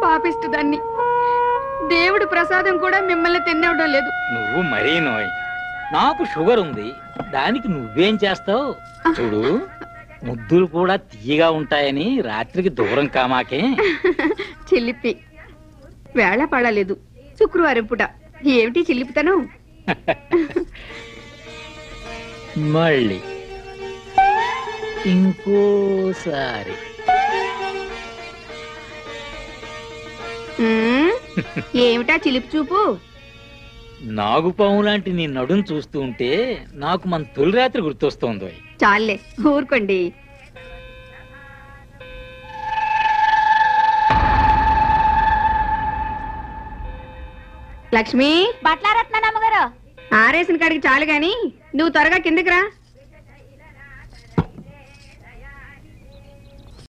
పాపిస్తు దాన్ని దేవుడి ప్రసాదం కూడా మిమ్మల్ని తినవడం లేదు. నువ్వు మరీ నోయ్, నాకు షుగర్ ఉంది, దానికి నువ్వేం చేస్తావు? చూడు, ముద్దులు కూడా తీయగా ఉంటాయని రాత్రికి దూరం కామాకే. చిల్లిపి వేళ పడలేదు, శుక్రవారం పూట ఏమిటి చిల్లిపుతాను? మళ్ళీ ఇంకోసారి ఏమిటా చిలిపి చూపు? నాగుపాము లాంటి నీ నడుం చూస్తూ ఉంటే నాకు మన తొలి రాత్రి గుర్తొస్తోంది. చాలే ఊరుకోండి. లక్ష్మి, బట్లారత్నమ్మగారు ఆరేసిన కాడికి చాలు గాని నువ్వు త్వరగా కిందకి రా.